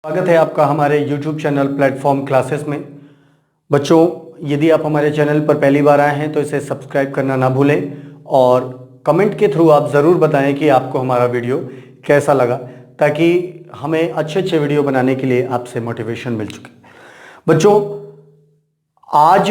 स्वागत है आपका हमारे YouTube चैनल प्लेटफॉर्म क्लासेस में। बच्चों, यदि आप हमारे चैनल पर पहली बार आए हैं तो इसे सब्सक्राइब करना ना भूलें और कमेंट के थ्रू आप ज़रूर बताएं कि आपको हमारा वीडियो कैसा लगा, ताकि हमें अच्छे अच्छे वीडियो बनाने के लिए आपसे मोटिवेशन मिल सके। बच्चों, आज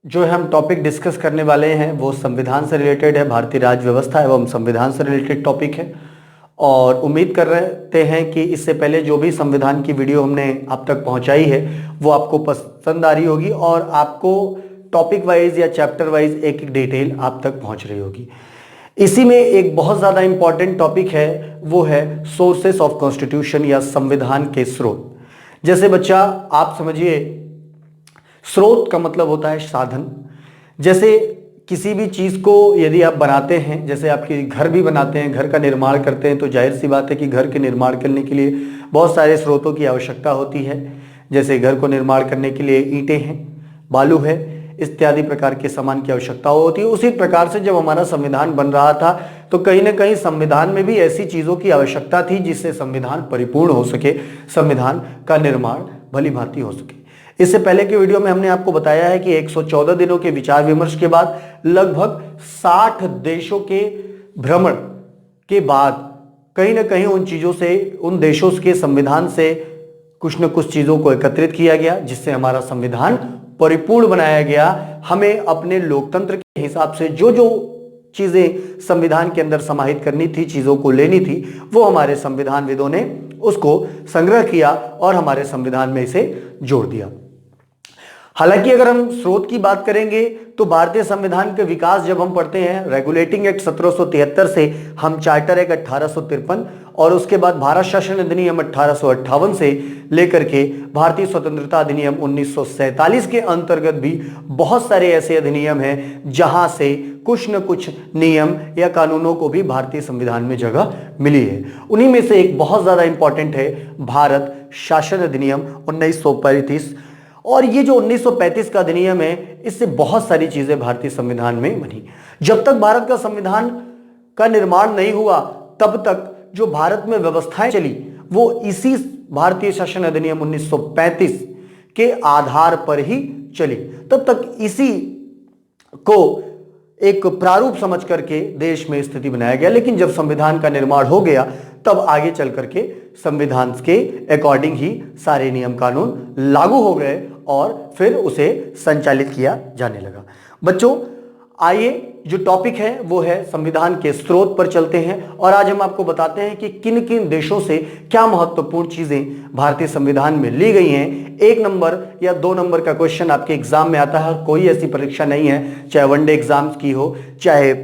जो हम टॉपिक डिस्कस करने वाले हैं वो संविधान से रिलेटेड है, भारतीय राज्य व्यवस्था एवं संविधान से रिलेटेड टॉपिक है। और उम्मीद कर रहे हैं कि इससे पहले जो भी संविधान की वीडियो हमने आप तक पहुंचाई है वो आपको पसंद आ रही होगी और आपको टॉपिक वाइज या चैप्टर वाइज एक एक डिटेल आप तक पहुंच रही होगी। इसी में एक बहुत ज़्यादा इंपॉर्टेंट टॉपिक है, वो है सोर्सेस ऑफ कॉन्स्टिट्यूशन या संविधान के स्रोत। जैसे बच्चा आप समझिए, स्रोत का मतलब होता है साधन। जैसे किसी भी चीज़ को यदि आप बनाते हैं, जैसे आपके घर भी बनाते हैं, घर का निर्माण करते हैं, तो जाहिर सी बात है कि घर के निर्माण करने के लिए बहुत सारे स्रोतों की आवश्यकता होती है। जैसे घर को निर्माण करने के लिए ईंटें हैं, बालू है, इत्यादि प्रकार के सामान की आवश्यकता होती है। उसी प्रकार से जब हमारा संविधान बन रहा था तो कहीं ना कहीं संविधान में भी ऐसी चीज़ों की आवश्यकता थी जिससे संविधान परिपूर्ण हो सके, संविधान का निर्माण भली भांति हो सके। इससे पहले के वीडियो में हमने आपको बताया है कि 114 दिनों के विचार विमर्श के बाद लगभग 60 देशों के भ्रमण के बाद कहीं ना कहीं उन चीज़ों से, उन देशों के संविधान से कुछ न कुछ चीज़ों को एकत्रित किया गया, जिससे हमारा संविधान परिपूर्ण बनाया गया। हमें अपने लोकतंत्र के हिसाब से जो जो चीज़ें संविधान के अंदर समाहित करनी थी, चीज़ों को लेनी थी, वो हमारे संविधानविदों ने उसको संग्रह किया और हमारे संविधान में इसे जोड़ दिया। हालांकि अगर हम स्रोत की बात करेंगे तो भारतीय संविधान के विकास जब हम पढ़ते हैं, रेगुलेटिंग एक्ट 1773 से हम चार्टर एक्ट 1853 और उसके बाद भारत शासन अधिनियम 1858 से लेकर के भारतीय स्वतंत्रता अधिनियम 1947 के अंतर्गत भी बहुत सारे ऐसे अधिनियम हैं जहां से कुछ न कुछ नियम या कानूनों को भी भारतीय संविधान में जगह मिली है। उन्हीं में से एक बहुत ज्यादा इंपॉर्टेंट है भारत शासन अधिनियम 1935। और ये जो 1935 का अधिनियम है, इससे बहुत सारी चीजें भारतीय संविधान में बनी। जब तक भारत का संविधान का निर्माण नहीं हुआ तब तक जो भारत में व्यवस्थाएं चली वो इसी भारतीय शासन अधिनियम 1935 के आधार पर ही चली। तब तक इसी को एक प्रारूप समझ करके देश में स्थिति बनाया गया। लेकिन जब संविधान का निर्माण हो गया तब आगे चल करके संविधान के अकॉर्डिंग ही सारे नियम कानून लागू हो गए और फिर उसे संचालित किया जाने लगा। बच्चों, आइए जो टॉपिक है वो है संविधान के स्रोत पर चलते हैं और आज हम आपको बताते हैं कि किन किन देशों से क्या महत्वपूर्ण चीजें भारतीय संविधान में ली गई हैं। 1 नंबर या 2 नंबर का क्वेश्चन आपके एग्जाम में आता है। कोई ऐसी परीक्षा नहीं है, चाहे वनडे एग्जाम्स की हो, चाहे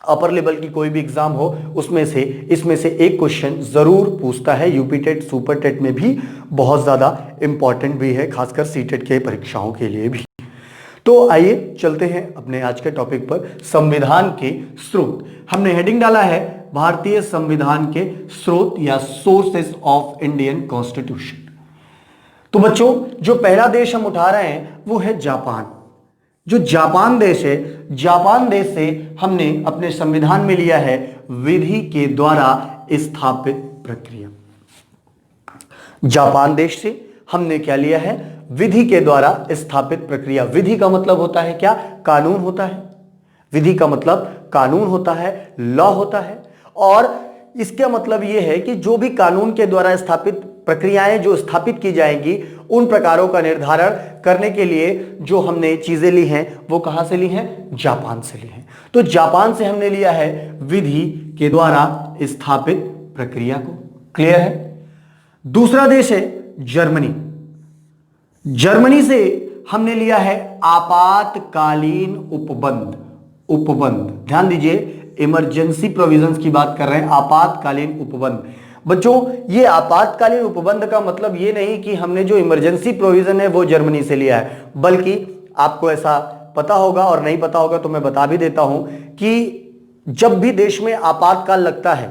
अपर लेवल की कोई भी एग्जाम हो, उसमें से इसमें से एक क्वेश्चन जरूर पूछता है। यूपी टेट, सुपर टेट में भी बहुत ज्यादा इंपॉर्टेंट भी है, खासकर सीटेट के परीक्षाओं के लिए भी। तो आइए चलते हैं अपने आज के टॉपिक पर, संविधान के स्रोत। हमने हेडिंग डाला है भारतीय संविधान के स्रोत या सोर्सेस ऑफ इंडियन कॉन्स्टिट्यूशन। तो बच्चों, जो पहला देश हम उठा रहे हैं वो है जापान। जो जापान देश है, जापान देश से हमने अपने संविधान में लिया है विधि के द्वारा स्थापित प्रक्रिया। जापान देश से हमने क्या लिया है? विधि के द्वारा स्थापित प्रक्रिया। विधि का मतलब होता है क्या? कानून होता है। विधि का मतलब कानून होता है, लॉ होता है। और इसका मतलब यह है कि जो भी कानून के द्वारा स्थापित प्रक्रियाएं जो स्थापित की जाएंगी, उन प्रकारों का निर्धारण करने के लिए जो हमने चीजें ली हैं वो कहां से ली हैं? जापान से ली हैं। तो जापान से हमने लिया है विधि के द्वारा स्थापित प्रक्रिया को। क्लियर है? दूसरा देश है जर्मनी। जर्मनी से हमने लिया है आपातकालीन उपबंध। उपबंध, ध्यान दीजिए, इमरजेंसी प्रोविजंस की बात कर रहे हैं, आपातकालीन उपबंध। बच्चों, ये आपातकालीन उपबंध का मतलब ये नहीं कि हमने जो इमरजेंसी प्रोविजन है वो जर्मनी से लिया है, बल्कि आपको ऐसा पता होगा और नहीं पता होगा तो मैं बता भी देता हूं कि जब भी देश में आपातकाल लगता है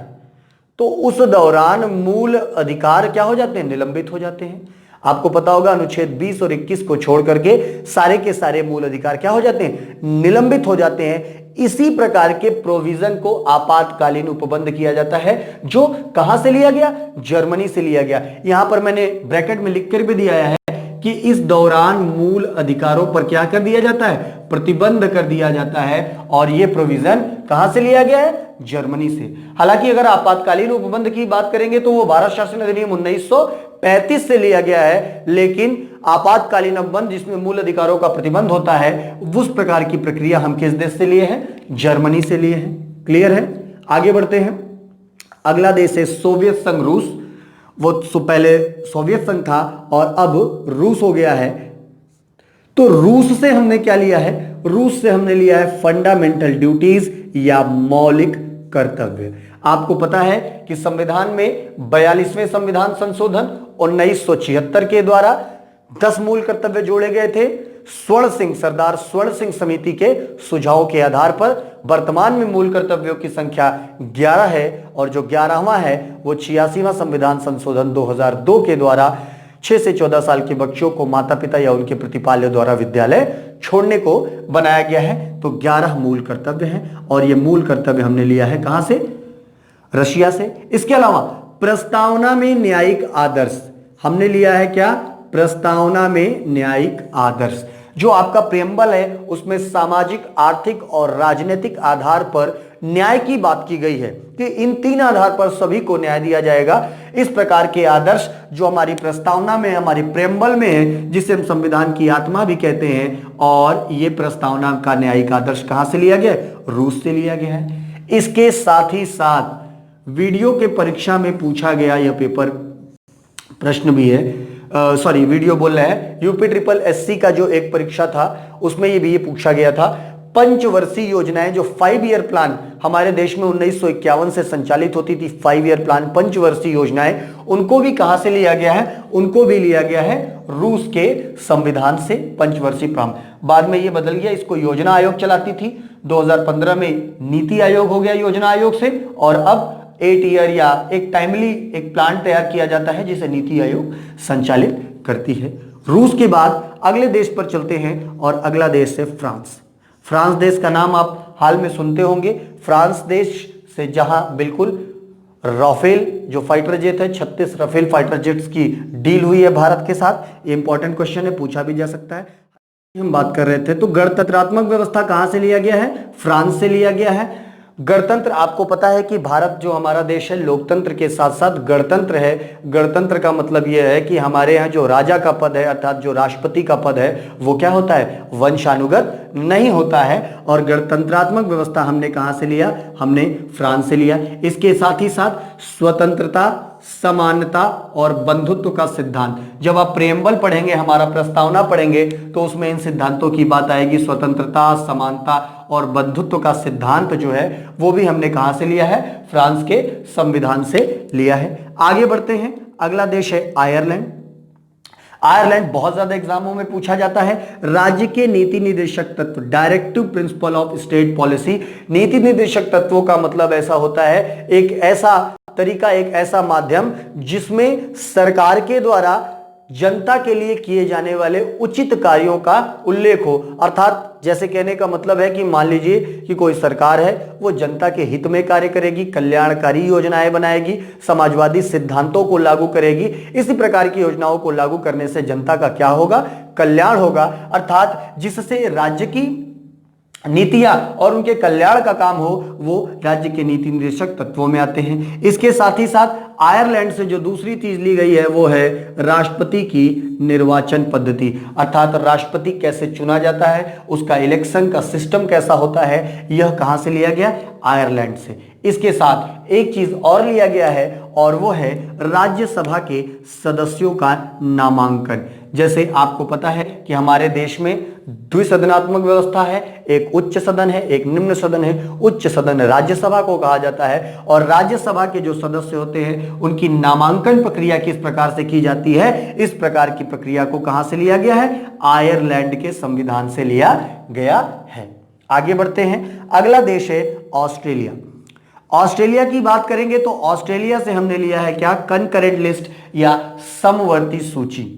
तो उस दौरान मूल अधिकार क्या हो जाते हैं? निलंबित हो जाते हैं। आपको पता होगा अनुच्छेद 20 और 21 को छोड़ करके सारे के सारे मूल अधिकार क्या हो जाते हैं, निलंबित हो जाते हैं। इसी प्रकार के प्रोविजन को आपातकालीन उपबंध किया जाता है, जो कहां से लिया गया, जर्मनी से लिया गया। यहां पर मैंने ब्रैकेट में लिख कर भी दिया है कि इस दौरान मूल अधिकारों पर क्या कर दिया जाता है, प्रतिबंध कर दिया जाता है, और यह प्रोविजन कहां से लिया गया है, जर्मनी से। हालांकि अगर आपातकालीन उपबंध की बात करेंगे तो वो भारत शासन अधिनियम 1935 से लिया गया है, लेकिन आपातकालीन उपबंध जिसमें मूल अधिकारों का प्रतिबंध होता है, उस प्रकार की प्रक्रिया हम किस देश से लिए हैं, जर्मनी से लिए हैं। क्लियर है? आगे बढ़ते हैं। अगला देश है सोवियत संघ रूस। वो पहले सोवियत संघ था और अब रूस हो गया है। तो रूस से हमने क्या लिया है, रूस से हमने लिया है फंडामेंटल ड्यूटीज या मौलिक कर्तव्य। आपको पता है कि संविधान में 42वें संविधान संशोधन 1976 के द्वारा 10 मूल कर्तव्य जोड़े गए थे। सरदार स्वर्ण सिंह समिति के सुझाव के आधार पर वर्तमान में मूल कर्तव्यों की संख्या 11 है, और जो 11वां है वो 86वां संविधान संशोधन 2002 के द्वारा 6 से 14 साल के बच्चों को माता पिता या उनके प्रतिपाल्य द्वारा विद्यालय छोड़ने को बनाया गया है। तो 11 मूल कर्तव्य हैं, और ये मूल कर्तव्य हमने लिया है कहां से, रशिया से। इसके अलावा प्रस्तावना में न्यायिक आदर्श हमने लिया है क्या, प्रस्तावना में न्यायिक आदर्श। जो आपका प्रेम्बल है उसमें सामाजिक, आर्थिक और राजनीतिक आधार पर न्याय की बात की गई है कि इन 3 आधार पर सभी को न्याय दिया जाएगा। इस प्रकार के आदर्श जो हमारी प्रस्तावना में, हमारी प्रेम्बल में है, जिसे हम संविधान की आत्मा भी कहते हैं, और यह प्रस्तावना का न्यायिक आदर्श कहां से लिया गया, रूस से लिया गया है। इसके साथ ही साथ वीडियो के परीक्षा में पूछा गया यह पेपर प्रश्न भी है, वीडियो बोल रहे हैं, यूपी ट्रिपल एससी का जो एक परीक्षा था उसमें ये भी पूछा गया था। पंचवर्षीय योजनाएं, जो 5 ईयर प्लान हमारे देश में 1951 से संचालित होती थी, 5 ईयर प्लान, पंचवर्षीय योजनाएं, उनको भी कहां से लिया गया है, उनको भी लिया गया है रूस के संविधान से। पंचवर्षीय प्लान बाद में ये बदल गया, इसको योजना आयोग चलाती थी। 2015 में नीति आयोग हो गया योजना आयोग से, और अब 8 ईयर या एक टाइमली एक प्लान तैयार किया जाता है जिसे नीति आयोग संचालित करती है। रूस के बाद अगले देश पर चलते हैं, और अगला देश है फ्रांस। फ्रांस देश का नाम आप हाल में सुनते होंगे। फ्रांस देश से जहां बिल्कुल राफेल जो फाइटर जेट है, 36 राफेल फाइटर जेट्स की डील हुई है भारत के साथ। ये इंपॉर्टेंट क्वेश्चन है, पूछा भी जा सकता है। हम बात कर रहे थे, तो गणतंत्रात्मक व्यवस्था कहां से लिया गया है, फ्रांस से लिया गया है। गणतंत्र, आपको पता है कि भारत जो हमारा देश है लोकतंत्र के साथ साथ गणतंत्र है। गणतंत्र का मतलब यह है कि हमारे यहाँ जो राजा का पद है, अर्थात जो राष्ट्रपति का पद है, वो क्या होता है, वंशानुगत नहीं होता है। और गणतंत्रात्मक व्यवस्था हमने कहां से लिया, हमने फ्रांस से लिया। इसके साथ ही साथ स्वतंत्रता, समानता और बंधुत्व का सिद्धांत, जब आप प्रेम्बल पढ़ेंगे, हमारा प्रस्तावना पढ़ेंगे, तो उसमें इन सिद्धांतों की बात आएगी। स्वतंत्रता, समानता और बंधुत्व का सिद्धांत जो है वो भी हमने कहां से लिया है, फ्रांस के संविधान से लिया है। आगे बढ़ते हैं, अगला देश है आयरलैंड। आयरलैंड बहुत ज्यादा एग्जामों में पूछा जाता है। राज्य के नीति निर्देशक तत्व, directive principle of state policy. नीति निर्देशक तत्वों का मतलब ऐसा होता है, एक ऐसा तरीका, एक ऐसा माध्यम जिसमें सरकार के द्वारा जनता के लिए किए जाने वाले उचित कार्यों का उल्लेख हो। अर्थात जैसे कहने का मतलब है कि मान लीजिए कि कोई सरकार है, वो जनता के हित में कार्य करेगी, कल्याणकारी योजनाएं बनाएगी, समाजवादी सिद्धांतों को लागू करेगी। इसी प्रकार की योजनाओं को लागू करने से जनता का क्या होगा, कल्याण होगा। अर्थात जिससे राज्य की नीतियां और उनके कल्याण का काम हो, वो राज्य के नीति निर्देशक तत्वों में आते हैं। इसके साथ ही साथ आयरलैंड से जो दूसरी चीज ली गई है वो है राष्ट्रपति की निर्वाचन पद्धति। अर्थात राष्ट्रपति कैसे चुना जाता है, उसका इलेक्शन का सिस्टम कैसा होता है, यह कहां से लिया गया, आयरलैंड से। इसके साथ एक चीज और लिया गया है, और वो है राज्यसभा के सदस्यों का नामांकन। जैसे आपको पता है कि हमारे देश में द्विसदनात्मक व्यवस्था है, एक उच्च सदन है, एक निम्न सदन है। उच्च सदन राज्यसभा को कहा जाता है, और राज्यसभा के जो सदस्य होते हैं उनकी नामांकन प्रक्रिया किस प्रकार से की जाती है, इस प्रकार की प्रक्रिया को कहां से लिया गया है, आयरलैंड के संविधान से लिया गया है। आगे बढ़ते हैं, अगला देश है ऑस्ट्रेलिया। ऑस्ट्रेलिया की बात करेंगे तो ऑस्ट्रेलिया से हमने लिया है क्या, कंकरेंट लिस्ट या समवर्ती सूची।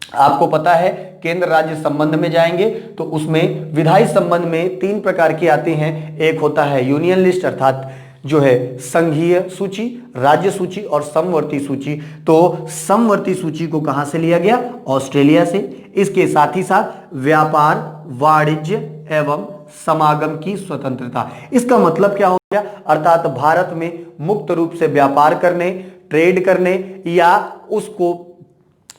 आपको पता है केंद्र राज्य संबंध में जाएंगे तो उसमें विधायी संबंध में 3 प्रकार के आते हैं। एक होता है यूनियन लिस्ट अर्थात जो है संघीय सूची, राज्य सूची और समवर्ती सूची। तो समवर्ती सूची को कहां से लिया गया? ऑस्ट्रेलिया से। इसके साथ ही साथ व्यापार, वाणिज्य एवं समागम की स्वतंत्रता, इसका मतलब क्या हो गया? अर्थात भारत में मुक्त रूप से व्यापार करने, ट्रेड करने या उसको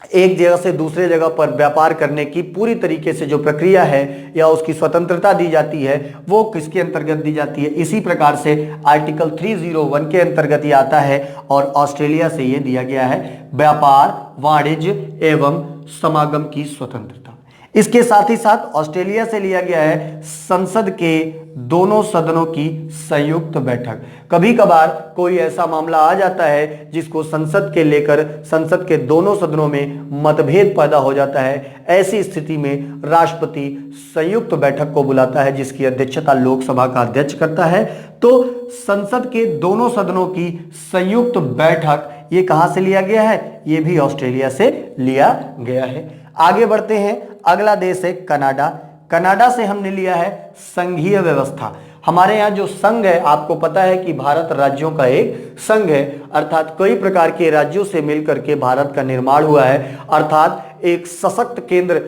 एक जगह से दूसरे जगह पर व्यापार करने की पूरी तरीके से जो प्रक्रिया है या उसकी स्वतंत्रता दी जाती है वो किसके अंतर्गत दी जाती है? इसी प्रकार से आर्टिकल 301 के अंतर्गत ये आता है और ऑस्ट्रेलिया से ये दिया गया है व्यापार, वाणिज्य एवं समागम की स्वतंत्रता। इसके साथ ही साथ ऑस्ट्रेलिया से लिया गया है संसद के दोनों सदनों की संयुक्त बैठक। कभी कभार कोई ऐसा मामला आ जाता है जिसको संसद के लेकर संसद के दोनों सदनों में मतभेद पैदा हो जाता है। ऐसी स्थिति में राष्ट्रपति संयुक्त बैठक को बुलाता है जिसकी अध्यक्षता लोकसभा का अध्यक्ष करता है। तो संसद के दोनों सदनों की संयुक्त बैठक ये कहां से लिया गया है? ये भी ऑस्ट्रेलिया से लिया गया है। आगे बढ़ते हैं, अगला देश है कनाडा। कनाडा से हमने लिया है संघीय व्यवस्था। हमारे यहाँ जो संघ है, आपको पता है कि भारत राज्यों का एक संघ है, अर्थात कई प्रकार के राज्यों से मिलकर के भारत का निर्माण हुआ है। अर्थात एक सशक्त केंद्र,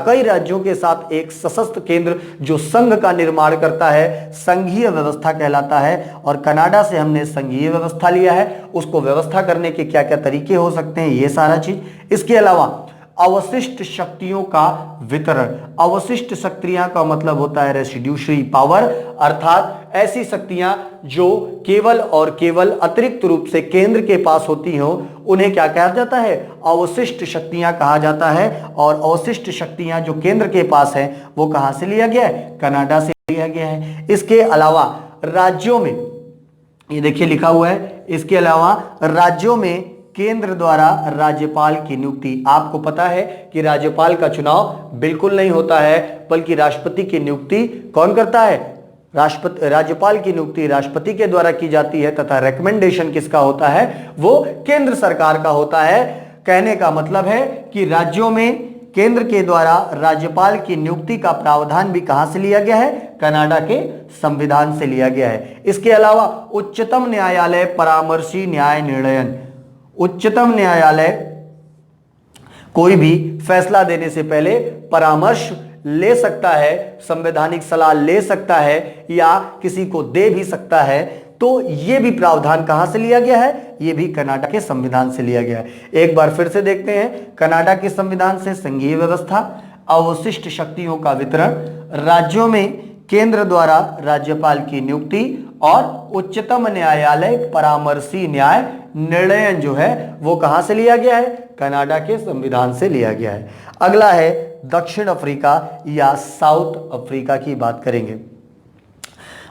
कई राज्यों के साथ एक सशक्त केंद्र जो संघ का निर्माण करता है, संघीय व्यवस्था कहलाता है। और कनाडा से हमने संघीय व्यवस्था लिया है। उसको व्यवस्था करने के क्या क्या तरीके हो सकते हैं, ये सारा चीज। इसके अलावा अवशिष्ट शक्तियों का वितरण। अवशिष्ट शक्तियां का मतलब होता है रेसिड्यूशरी पावर, अर्थात ऐसी शक्तियां जो केवल और केवल अतिरिक्त रूप से केंद्र के पास होती हो उन्हें क्या कहा जाता है? अवशिष्ट शक्तियां कहा जाता है। और अवशिष्ट शक्तियां जो केंद्र के पास है वो कहां से लिया गया है? कनाडा से लिया गया है। इसके अलावा राज्यों में, ये देखिए लिखा हुआ है, इसके अलावा राज्यों में केंद्र द्वारा राज्यपाल की नियुक्ति। आपको पता है कि राज्यपाल का चुनाव बिल्कुल नहीं होता है, बल्कि राष्ट्रपति की नियुक्ति कौन करता है? राज्यपाल की नियुक्ति राष्ट्रपति के द्वारा की जाती है तथा रिकमेंडेशन किसका होता है? वो केंद्र सरकार का होता है। कहने का मतलब है कि राज्यों में केंद्र के द्वारा राज्यपाल की नियुक्ति का प्रावधान भी कहां से लिया गया है? कनाडा के संविधान से लिया गया है। इसके अलावा उच्चतम न्यायालय परामर्शी न्याय निर्णयन। उच्चतम न्यायालय कोई भी फैसला देने से पहले परामर्श ले सकता है, संवैधानिक सलाह ले सकता है या किसी को दे भी सकता है। तो यह भी प्रावधान कहां से लिया गया है? यह भी कनाडा के संविधान से लिया गया है। एक बार फिर से देखते हैं, कनाडा के संविधान से संघीय व्यवस्था, अवशिष्ट शक्तियों का वितरण, राज्यों में केंद्र द्वारा राज्यपाल की नियुक्ति और उच्चतम न्यायालय परामर्शी न्याय निर्णय जो है वो कहां से लिया गया है? कनाडा के संविधान से लिया गया है। अगला है दक्षिण अफ्रीका या साउथ अफ्रीका की बात करेंगे।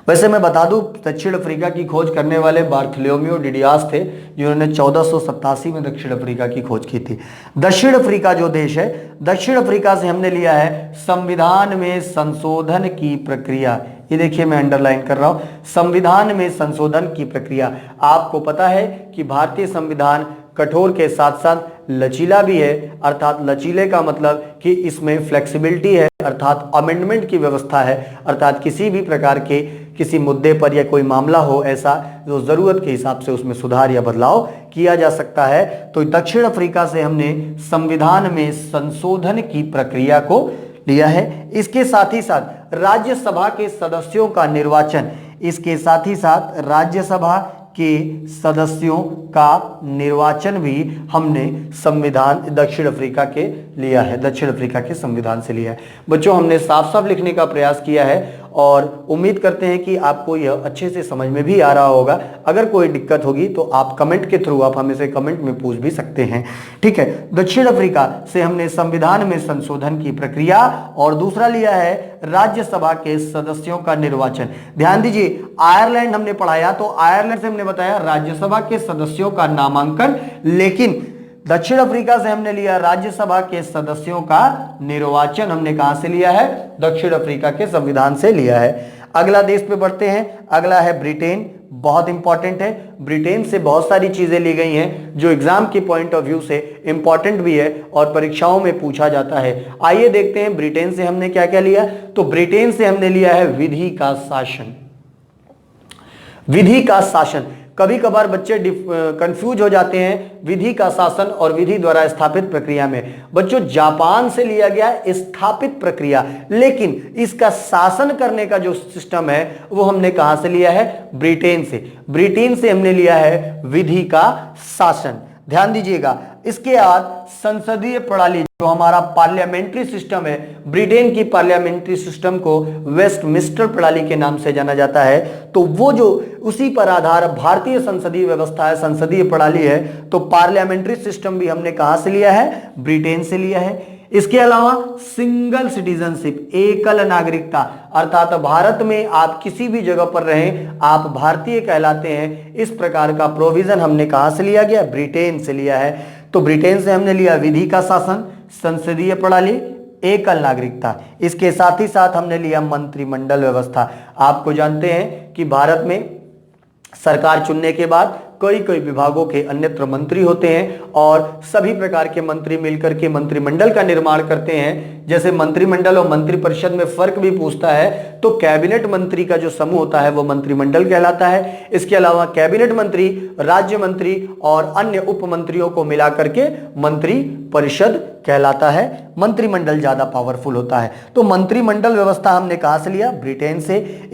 वैसे मैं बता दूं, दक्षिण अफ्रीका की खोज करने वाले बार्थोलोम्यू डिडियास थे, जिन्होंने 1487 में दक्षिण अफ्रीका की खोज की थी। दक्षिण अफ्रीका जो देश है, दक्षिण अफ्रीका से हमने लिया है संविधान में संशोधन की प्रक्रिया। ये देखिए मैं अंडरलाइन कर रहा हूं, संविधान में संशोधन की प्रक्रिया। आपको पता है कि भारतीय संविधान कठोर के साथ साथ लचीला भी है। अर्थात लचीले का मतलब कि इसमें फ्लेक्सिबिलिटी है, अर्थात अमेंडमेंट की व्यवस्था है। अर्थात किसी भी प्रकार के किसी मुद्दे पर या कोई मामला हो ऐसा जो जरूरत के हिसाब से उसमें सुधार या बदलाव किया जा सकता है। तो दक्षिण अफ्रीका से हमने संविधान में संशोधन की प्रक्रिया को लिया है। इसके साथ ही साथ राज्यसभा के सदस्यों का निर्वाचन, इसके साथ ही साथ राज्यसभा के सदस्यों का निर्वाचन भी हमने संविधान दक्षिण अफ्रीका के लिया है, दक्षिण अफ्रीका के संविधान से लिया है। बच्चों हमने साफ साफ लिखने का प्रयास किया है और उम्मीद करते हैं कि आपको यह अच्छे से समझ में भी आ रहा होगा। अगर कोई दिक्कत होगी तो आप कमेंट के थ्रू आप हमें से कमेंट में पूछ भी सकते हैं। ठीक है, दक्षिण अफ्रीका से हमने संविधान में संशोधन की प्रक्रिया और दूसरा लिया है राज्यसभा के सदस्यों का निर्वाचन। ध्यान दीजिए, आयरलैंड हमने पढ़ाया तो आयरलैंड से हमने बताया राज्यसभा के सदस्यों का नामांकन, लेकिन दक्षिण अफ्रीका से हमने लिया राज्यसभा के सदस्यों का निर्वाचन। हमने कहां से लिया है? दक्षिण अफ्रीका के संविधान से लिया है। अगला देश पे बढ़ते हैं, अगला है ब्रिटेन। बहुत इंपॉर्टेंट है। ब्रिटेन से बहुत सारी चीजें ली गई हैं जो एग्जाम के पॉइंट ऑफ व्यू से इंपॉर्टेंट भी है और परीक्षाओं में पूछा जाता है। आइए देखते हैं ब्रिटेन से हमने क्या क्या लिया। तो ब्रिटेन से हमने लिया है विधि का शासन। विधि का शासन, कभी कभार बच्चे कंफ्यूज हो जाते हैं विधि का शासन और विधि द्वारा स्थापित प्रक्रिया में। बच्चों जापान से लिया गया है स्थापित प्रक्रिया, लेकिन इसका शासन करने का जो सिस्टम है वो हमने कहां से लिया है? ब्रिटेन से। ब्रिटेन से हमने लिया है विधि का शासन। ध्यान दीजिएगा, इसके बाद संसदीय प्रणाली, जो हमारा पार्लियामेंट्री सिस्टम है, ब्रिटेन की पार्लियामेंट्री सिस्टम को वेस्टमिंस्टर प्रणाली के नाम से जाना जाता है। तो वो जो उसी पर आधार भारतीय संसदीय व्यवस्था है, संसदीय प्रणाली है, तो पार्लियामेंट्री सिस्टम भी हमने कहां से लिया है? ब्रिटेन से लिया है। इसके अलावा सिंगल सिटीजनशिप, एकल नागरिकता, अर्थात भारत में आप किसी भी जगह पर रहें आप भारतीय कहलाते हैं, इस प्रकार का प्रोविजन हमने कहां से लिया गया? ब्रिटेन से लिया है। तो ब्रिटेन से हमने लिया विधि का शासन, संसदीय प्रणाली, एकल नागरिकता। इसके साथ ही साथ हमने लिया मंत्रिमंडल व्यवस्था। आपको जानते हैं कि भारत में सरकार चुनने के बाद कई कई विभागों के अन्यत्र मंत्री होते हैं और सभी प्रकार के मंत्री मिलकर के मंत्रिमंडल का निर्माण करते हैं। जैसे मंत्रिमंडल और मंत्रिपरिषद में फर्क भी पूछता है, तो कैबिनेट मंत्री का जो समूह होता है वो मंत्रिमंडल कहलाता है। इसके अलावा कैबिनेट मंत्री, राज्य मंत्री और अन्य उप मंत्रियों को मिलाकर के मंत्री परिषद कहलाता है। मंत्रिमंडल ज्यादा पावरफुल होता है। तो मंत्रिमंडल व्यवस्था हमने कहां से लिया? ब्रिटेन से।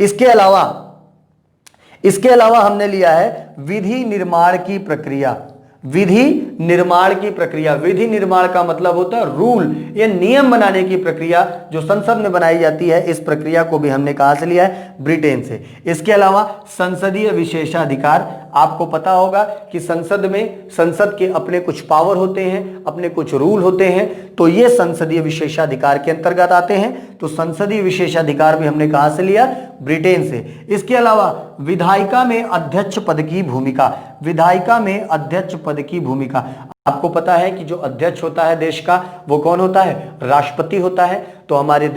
इसके अलावा हमने लिया है विधि निर्माण की प्रक्रिया। विधि निर्माण की प्रक्रिया, विधि निर्माण का मतलब होता है रूल या नियम बनाने की प्रक्रिया जो संसद में बनाई जाती है। इस प्रक्रिया को भी हमने कहां से लिया है? ब्रिटेन से। इसके अलावा संसदीय विशेषाधिकार, आपको पता होगा कि संसद के अपने कुछ पावर होते हैं, अपने कुछ रूल होते हैं, तो ये संसदीय विशेषाधिकार के अंतर्गत आते हैं। तो संसदीय विशेषाधिकार भी हमने कहां से लिया? ब्रिटेन से। इसके अलावा विधायिका में अध्यक्ष पद की भूमिका, विधायिका में अध्यक्ष पद की भूमिका, आपको पता है कि जो अध्यक्ष होता है देश का वो कौन होता है? राष्ट्रपति होता है। तो हमारे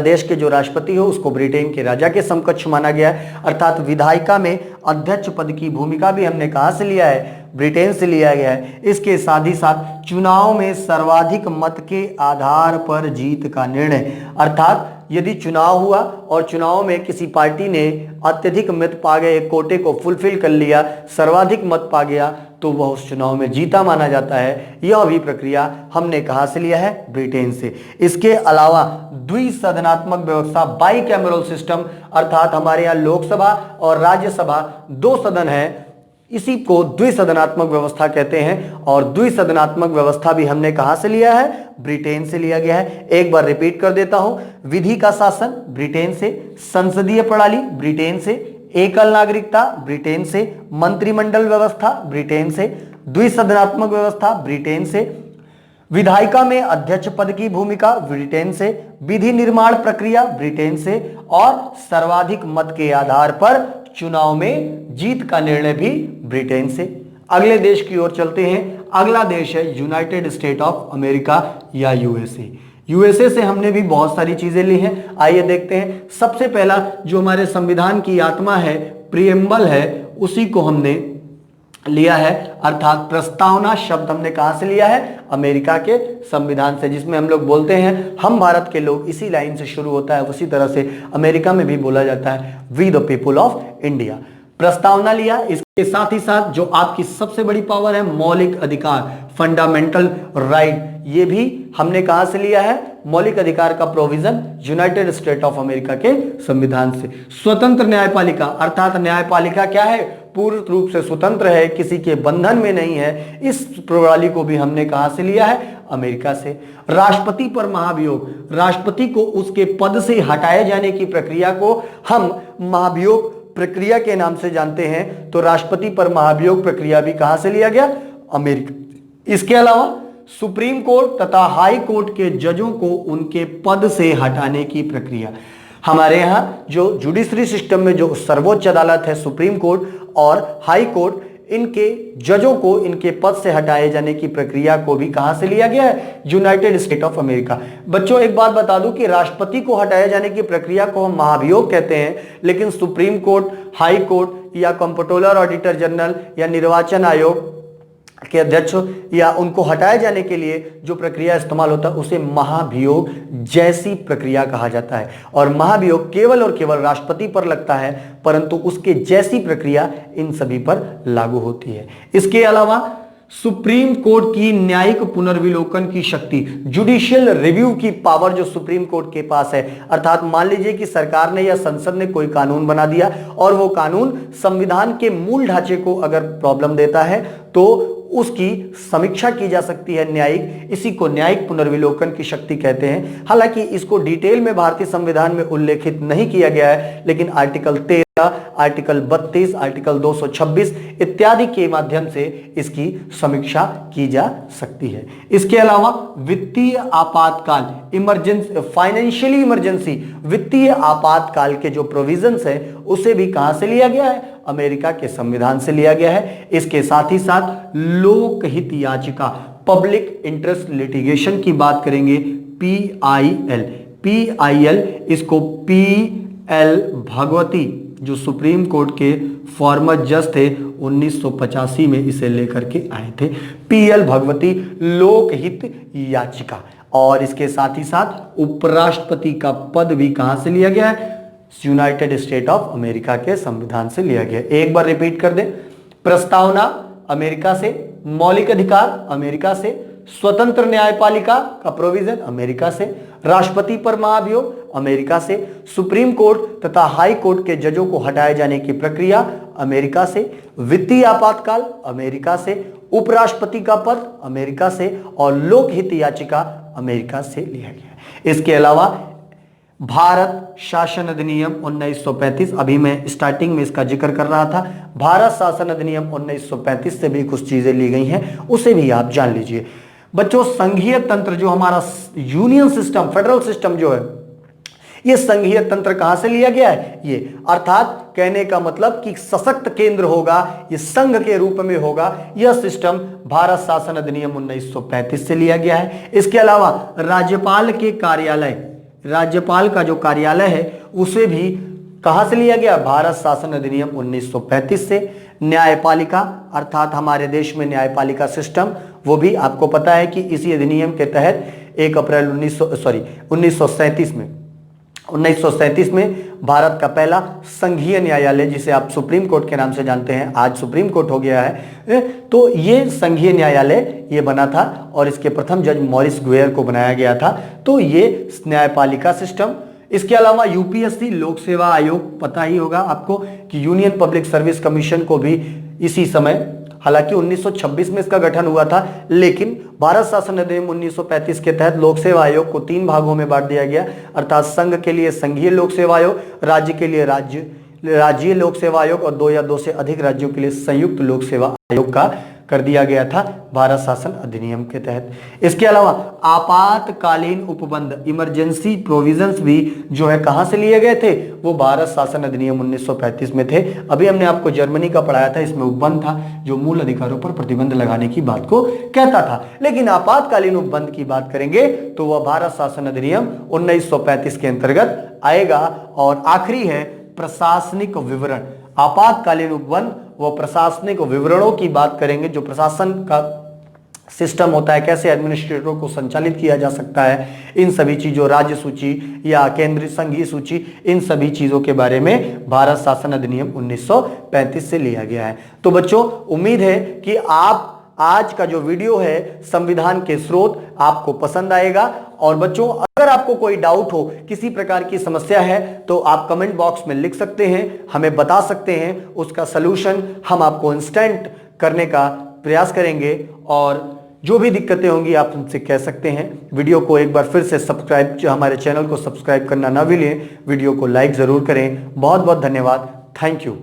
देश के जो राष्ट्रपति हो उसको ब्रिटेन के राजा के समकक्ष माना गया है। अर्थात विधायिका में अध्यक्ष पद की भूमिका भी हमने कहां से लिया है? ब्रिटेन से लिया गया है। इसके साथ ही साथ चुनाव में सर्वाधिक मत के आधार पर जीत का निर्णय, अर्थात यदि चुनाव हुआ और चुनाव में किसी पार्टी ने अत्यधिक मत पा गए, कोटे को फुलफिल कर लिया, सर्वाधिक मत पा गया, तो वह उस चुनाव में जीता माना जाता है। यह भी प्रक्रिया हमने कहां से लिया है? ब्रिटेन से। इसके अलावा द्विसदनात्मक व्यवस्था, बाई कैमरल सिस्टम, अर्थात हमारे यहाँ लोकसभा और राज्यसभा 2 सदन है, इसी को द्विसदनात्मक व्यवस्था कहते हैं। और द्विसदनात्मक व्यवस्था भी हमने कहां से लिया है? ब्रिटेन से लिया गया है। एक बार रिपीट कर देता हूं, विधि का शासन ब्रिटेन से, संसदीय प्रणाली ब्रिटेन से, एकल नागरिकता ब्रिटेन से, मंत्रिमंडल व्यवस्था ब्रिटेन से, द्विसदनात्मक व्यवस्था ब्रिटेन से, विधायिका में अध्यक्ष पद की भूमिका ब्रिटेन से, विधि निर्माण प्रक्रिया ब्रिटेन से, और सर्वाधिक मत के आधार पर चुनाव में जीत का निर्णय भी ब्रिटेन से। अगले देश की ओर चलते हैं। अगला देश है यूनाइटेड स्टेट ऑफ अमेरिका या यूएसए। यूएसए से हमने भी बहुत सारी चीजें ली हैं। आइए देखते हैं। सबसे पहला जो हमारे संविधान की आत्मा है, प्रीएम्बल है, उसी को हमने लिया है, अर्थात प्रस्तावना शब्द हमने कहां से लिया है? अमेरिका के संविधान से, जिसमें हम लोग बोलते हैं हम भारत के लोग, इसी लाइन से शुरू होता है, उसी तरह से अमेरिका में भी बोला जाता है, we the people of India. प्रस्तावना लिया। इसके साथ ही साथ जो आपकी सबसे बड़ी पावर है मौलिक अधिकार, फंडामेंटल राइट, ये भी हमने कहां से लिया है? मौलिक अधिकार का provision United state of America के संविधान से। स्वतंत्र न्यायपालिका, अर्थात न्यायपालिका क्या है? पूर्ण रूप से स्वतंत्र है, किसी के बंधन में नहीं है। इस प्रणाली को भी हमने कहां से लिया है? अमेरिका से। राष्ट्रपति पर महाभियोग, राष्ट्रपति को उसके पद से हटाए जाने की प्रक्रिया को हम महाभियोग प्रक्रिया के नाम से जानते हैं। तो राष्ट्रपति पर महाभियोग प्रक्रिया भी कहां से लिया गया? अमेरिका। इसके अलावा सुप्रीम कोर्ट तथा हाई कोर्ट के जजों को उनके पद से हटाने की प्रक्रिया, हमारे यहाँ जो जुडिशरी सिस्टम में जो सर्वोच्च अदालत है सुप्रीम कोर्ट और हाई कोर्ट, इनके जजों को इनके पद से हटाए जाने की प्रक्रिया को भी कहां से लिया गया है? United state of America. बच्चों एक बात बता दूं कि राष्ट्रपति को हटाए जाने की प्रक्रिया को हम महाभियोग कहते हैं, लेकिन सुप्रीम कोर्ट, हाई कोर्ट या कंप्ट्रोलर ऑडिटर जनरल या निर्वाचन आयोग के अध्यक्ष या उनको हटाए जाने के लिए जो प्रक्रिया इस्तेमाल होता है उसे महाभियोग जैसी प्रक्रिया कहा जाता है। और महाभियोग केवल और केवल राष्ट्रपति पर लगता है, परंतु उसके जैसी प्रक्रिया इन सभी पर लागू होती है। इसके अलावा सुप्रीम कोर्ट की न्यायिक पुनर्विलोकन की शक्ति, जुडिशियल रिव्यू की पावर जो सुप्रीम कोर्ट के पास है, अर्थात मान लीजिए कि सरकार ने या संसद ने कोई कानून बना दिया और वो कानून संविधान के मूल ढांचे को अगर प्रॉब्लम देता है तो उसकी समीक्षा की जा सकती है न्यायिक, इसी को न्यायिक पुनर्विलोकन की शक्ति कहते हैं। हालांकि इसको डिटेल में भारतीय संविधान में उल्लेखित नहीं किया गया है, लेकिन आर्टिकल 13, आर्टिकल 32, आर्टिकल 226 इत्यादि के माध्यम से इसकी समीक्षा की जा सकती है। इसके अलावा वित्तीय आपातकाल, इमरजेंसी, फाइनेंशियली इमरजेंसी, वित्तीय आपातकाल के जो प्रोविजंस है उसे भी कहां से लिया गया है? अमेरिका के संविधान से लिया गया है। इसके साथ ही साथ लोकहित याचिका, पब्लिक इंटरेस्ट लिटिगेशन की बात करेंगे, PIL, इसको PL भगवती जो सुप्रीम कोर्ट के फॉर्मर जज थे 1985 में इसे लेकर के आए थे, PL भगवती लोकहित याचिका। और इसके साथ ही साथ उपराष्ट्रपति का पद भी कहां से लिया गया है? यूनाइटेड स्टेट ऑफ अमेरिका के संविधान से लिया गया। एक बार रिपीट कर दे, प्रस्तावना अमेरिका से, मौलिक अधिकार अमेरिका से, स्वतंत्र न्यायपालिका का प्रोविजन अमेरिका से, राष्ट्रपति पर महाभियोग अमेरिका से, सुप्रीम कोर्ट तथा हाई कोर्ट के जजों को हटाए जाने की प्रक्रिया अमेरिका से, वित्तीय आपातकाल अमेरिका से, उपराष्ट्रपति का पद अमेरिका से और लोकहित याचिका अमेरिका से लिया गया। इसके अलावा भारत शासन अधिनियम 1935, अभी मैं स्टार्टिंग में इसका जिक्र कर रहा था, भारत शासन अधिनियम 1935 से भी कुछ चीजें ली गई हैं, उसे भी आप जान लीजिए। बच्चों संघीय तंत्र जो हमारा यूनियन सिस्टम, फेडरल सिस्टम जो है, ये संघीय तंत्र कहां से लिया गया है? ये अर्थात कहने का मतलब कि सशक्त केंद्र होगा, ये संघ के रूप में होगा, यह सिस्टम भारत शासन अधिनियम 1935 से लिया गया है। इसके अलावा राज्यपाल के कार्यालय, राज्यपाल का जो कार्यालय है उसे भी कहां से लिया गया? भारत शासन अधिनियम 1935 से। न्यायपालिका अर्थात हमारे देश में न्यायपालिका सिस्टम, वो भी आपको पता है कि इसी अधिनियम के तहत 1 अप्रैल 1937 में भारत का पहला संघीय न्यायालय, जिसे आप सुप्रीम कोर्ट के नाम से जानते हैं, आज सुप्रीम कोर्ट हो गया है, तो ये संघीय न्यायालय ये बना था और इसके प्रथम जज मॉरिस गुएर को बनाया गया था। तो ये न्यायपालिका सिस्टम। इसके अलावा यूपीएससी लोक सेवा आयोग, पता ही होगा आपको कि यूनियन पब्लिक सर्विस कमीशन को भी इसी समय, हालांकि 1926 में इसका गठन हुआ था, लेकिन भारत शासन अधिनियम 1935 के तहत लोक सेवा आयोग को 3 भागों में बांट दिया गया, अर्थात संघ के लिए संघीय लोक सेवा आयोग, राज्य के लिए राज्य लोक सेवा आयोग और 2 या 2 से अधिक राज्यों के लिए संयुक्त लोक सेवा आयोग का कर दिया गया था भारत शासन अधिनियम के तहत। इसके अलावा आपातकालीन उपबंध, इमरजेंसी प्रोविजंस भी जो है कहां से लिए गए थे? वो भारत शासन अधिनियम 1935 में थे। अभी हमने आपको जर्मनी का पढ़ाया था, इसमें उपबंध था जो मूल अधिकारों पर प्रतिबंध लगाने की बात को कहता था। लेकिन आपातकालीन उपबंध की बात करेंगे तो वह भारत शासन अधिनियम 1935 के अंतर्गत आएगा। और आखिरी है प्रशासनिक विवरण। आपातकालीन उपबंध वो प्रशासनिक विवरणों की बात करेंगे, जो प्रशासन का सिस्टम होता है, कैसे एडमिनिस्ट्रेटरों को संचालित किया जा सकता है, इन सभी चीजों, राज्य सूची या केंद्रीय संघीय सूची, इन सभी चीजों के बारे में भारत शासन अधिनियम 1935 से लिया गया है। तो बच्चों उम्मीद है कि आप आज का जो वीडियो है संविधान के स्रोत आपको पसंद आएगा। और बच्चों अगर आपको कोई डाउट हो, किसी प्रकार की समस्या है, तो आप कमेंट बॉक्स में लिख सकते हैं, हमें बता सकते हैं, उसका सलूशन हम आपको इंस्टेंट करने का प्रयास करेंगे। और जो भी दिक्कतें होंगी आप हमसे कह सकते हैं। वीडियो को एक बार फिर से सब्सक्राइब, जो हमारे चैनल को सब्सक्राइब करना ना भूलें, वीडियो को लाइक जरूर करें। बहुत बहुत धन्यवाद। Thank you.